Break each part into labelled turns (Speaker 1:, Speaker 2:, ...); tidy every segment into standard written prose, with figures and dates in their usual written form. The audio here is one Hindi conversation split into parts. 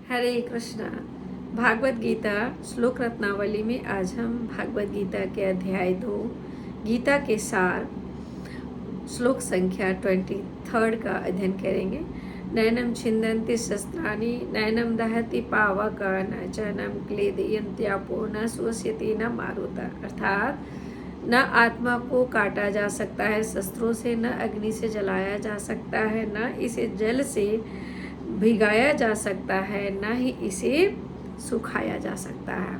Speaker 1: हरे कृष्णा। भागवत गीता श्लोक रत्नावली में आज हम भागवत गीता के अध्याय 2 गीता के सार श्लोक संख्या 23 का अध्ययन करेंगे। नैनम छिन्दन्ति शस्त्राणि नैनम दहति पावक न चनम क्लेदयन्त्यापो न शोष्यति न मारुत। अर्थात न आत्मा को काटा जा सकता है शस्त्रों से, न अग्नि से जलाया जा सकता है, न इसे जल से भिगाया जा सकता है, न ही इसे सुखाया जा सकता है।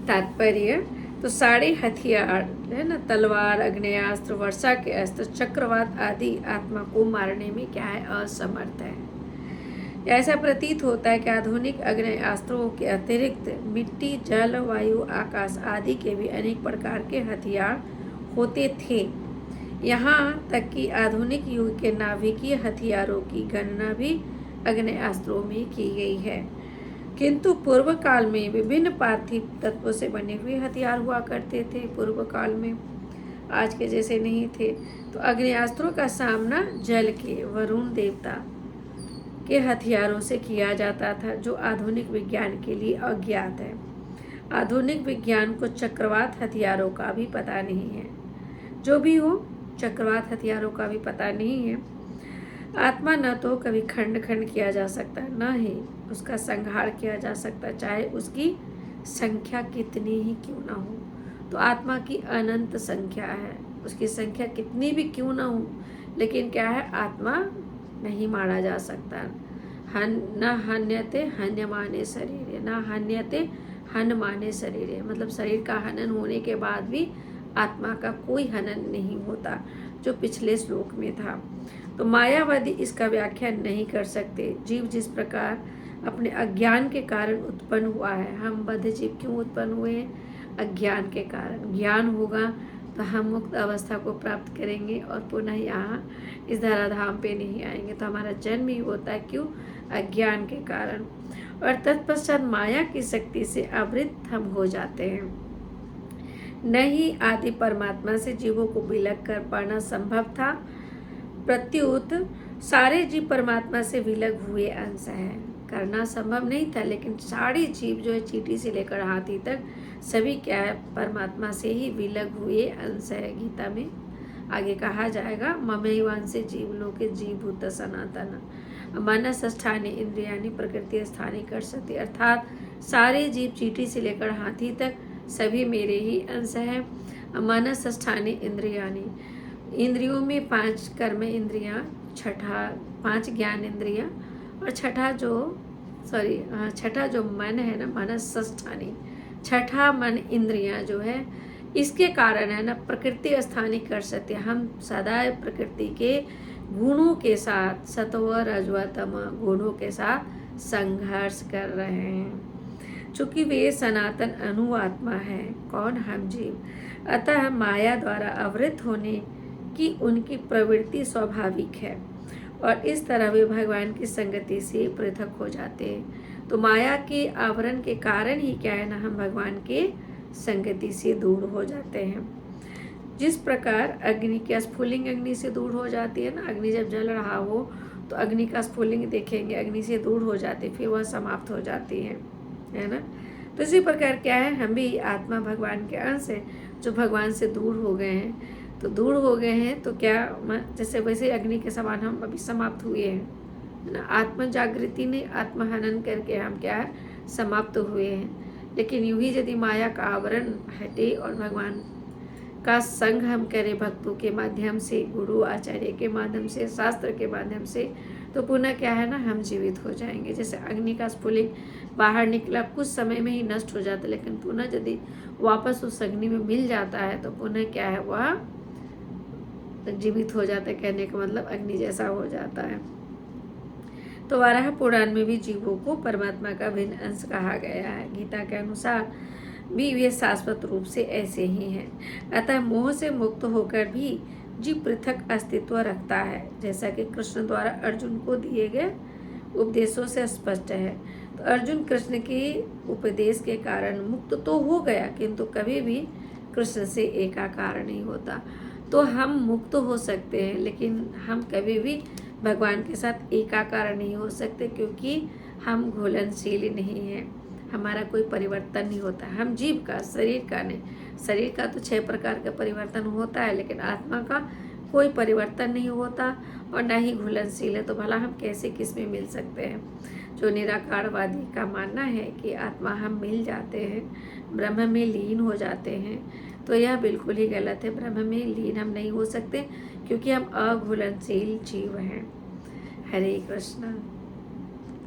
Speaker 1: तात्पर्य तो सारे हथियार है ना, तलवार, अग्नेयास्त्र, वर्षा के अस्त्र, चक्रवात आदि आत्मा को मारने में क्या है, असमर्थ है। ऐसा प्रतीत होता है कि आधुनिक अग्नेयास्त्रों के अतिरिक्त मिट्टी, जल, वायु, आकाश आदि के भी अनेक प्रकार के हथियार होते थे। यहाँ तक कि आधुनिक युग के नाभिकीय हथियारों की गणना भी अग्नेयास्त्रों में की गई है, किंतु पूर्व काल में विभिन्न पार्थिव तत्वों से बने हुए हथियार हुआ करते थे। पूर्व काल में आज के जैसे नहीं थे। तो अग्नेयास्त्रों का सामना जल के, वरुण देवता के हथियारों से किया जाता था, जो आधुनिक विज्ञान के लिए अज्ञात है। आधुनिक विज्ञान को चक्रवात हथियारों का भी पता नहीं है। जो भी हो, चक्रवात हथियारों का भी पता नहीं है। आत्मा न तो कभी खंड खंड किया जा सकता, न ही उसका संहार किया जा सकता, चाहे उसकी संख्या कितनी ही क्यों ना हो। तो आत्मा की अनंत संख्या है, उसकी संख्या कितनी भी क्यों ना हो, लेकिन क्या है, आत्मा नहीं मारा जा सकता। न हन्यते हन्यमाने शरीर, न हन्यते हनमाने शरीर, मतलब शरीर का हनन होने के बाद भी आत्मा का कोई हनन नहीं होता, जो पिछले श्लोक में था। तो मायावादी इसका व्याख्या नहीं कर सकते। जीव जिस प्रकार अपने अज्ञान के कारण उत्पन्न हुआ है, हम बद्ध जीव क्यों उत्पन्न हुए हैं? अज्ञान के कारण। ज्ञान होगा तो हम मुक्त अवस्था को प्राप्त करेंगे और पुनः यहाँ इस धराधाम पे नहीं आएंगे। तो हमारा जन्म ही होता है क्यों? अज्ञान के कारण। और तत्पश्चात माया की शक्ति से आवृत हम हो जाते हैं। नहीं आदि परमात्मा से जीवों को विलग कर पाना संभव था। प्रत्युत सारे जीव परमात्मा से विलग हुए अंश हैं। करना संभव नहीं था, लेकिन सारे जीव जो है, चींटी से लेकर हाथी तक, सभी क्या है, परमात्मा से ही विलग हुए अंश है। गीता में आगे कहा जाएगा, ममैवांसे जीवलोके जीवभूत सनातन मनसष्ठानि इंद्रियाणि प्रकृति स्थानी कर्षति। अर्थात सारे जीव, चींटी से लेकर हाथी तक, सभी मेरे ही अंश हैं। मनसष्ठानि इंद्रियाणि, इंद्रियों में 5 कर्म इंद्रियां, 5 ज्ञान इंद्रियां, और छठा जो मन है ना, मनसष्ठानि, छठा मन इंद्रियां जो है, इसके कारण है ना, प्रकृति स्थानी कर सकते। हम सदा प्रकृति के गुणों के साथ, सत्व रजव तम गुणों के साथ संघर्ष कर रहे हैं, चूंकि वे सनातन अनुआत्मा है। कौन? हम जीव। अतः माया द्वारा आवृत होने की उनकी प्रवृत्ति स्वाभाविक है, और इस तरह वे भगवान की संगति से पृथक हो जाते हैं। तो माया के आवरण के कारण ही क्या है ना, हम भगवान के संगति से दूर हो जाते हैं। जिस प्रकार अग्नि की स्फुलिंग अग्नि से दूर हो जाती है ना, अग्नि जब जल रहा हो तो अग्नि का स्फुलिंग देखेंगे, अग्नि से दूर हो जाती, फिर वह समाप्त हो जाती है ना। तो इसी प्रकार क्या है, हम भी आत्मा भगवान के अंश है, जो भगवान से दूर हो गए हैं। तो दूर हो गए हैं तो क्या, जैसे वैसे अग्नि के समान हम अभी समाप्त हुए हैं, है ना। आत्म जागृति ने आत्महनन करके हम क्या है, समाप्त हुए हैं। लेकिन यूं ही यदि माया का आवरण हटे और भगवान का संग हम करें भक्तों के माध्यम से, गुरु आचार्य के माध्यम से, शास्त्र के माध्यम से, तो पुनः क्या है ना, हम जीवित हो जाएंगे। जैसे अग्नि का स्फुलिंग बाहर निकला, कुछ समय में ही नष्ट हो जाता, लेकिन पुनः यदि वापस उस अग्नि में मिल जाता है तो पुनः क्या है, वह जीवित हो जाता है। कहने का मतलब अग्नि जैसा हो जाता है। तो वाराह पुराण में भी जीवों को परमात्मा का भिन्न अंश कहा गया है। गीता के अनुसार भी वे शाश्वत रूप से ऐसे ही हैं। अतः मोह से मुक्त होकर भी जीव पृथक अस्तित्व रखता है, जैसा कि कृष्ण द्वारा अर्जुन को दिए गए उपदेशों से स्पष्ट है। तो अर्जुन कृष्ण के उपदेश के कारण मुक्त तो हो गया, किंतु कभी भी कृष्ण से एकाकार नहीं होता। तो हम मुक्त हो सकते हैं, लेकिन हम कभी भी भगवान के साथ एकाकार नहीं हो सकते, क्योंकि हम घुलनशील नहीं हैं, हमारा कोई परिवर्तन नहीं होता। हम जीव का, शरीर का नहीं। शरीर का तो 6 प्रकार का परिवर्तन होता है, लेकिन आत्मा का कोई परिवर्तन नहीं होता और ना ही घुलनशील है। तो भला हम कैसे किस में मिल सकते हैं? जो निराकारवादी का मानना है कि आत्मा हम मिल जाते हैं, ब्रह्म में लीन हो जाते हैं, तो यह बिल्कुल ही गलत है। ब्रह्म में लीन हम नहीं हो सकते क्योंकि हम अघुलनशील जीव हैं। हरे कृष्ण।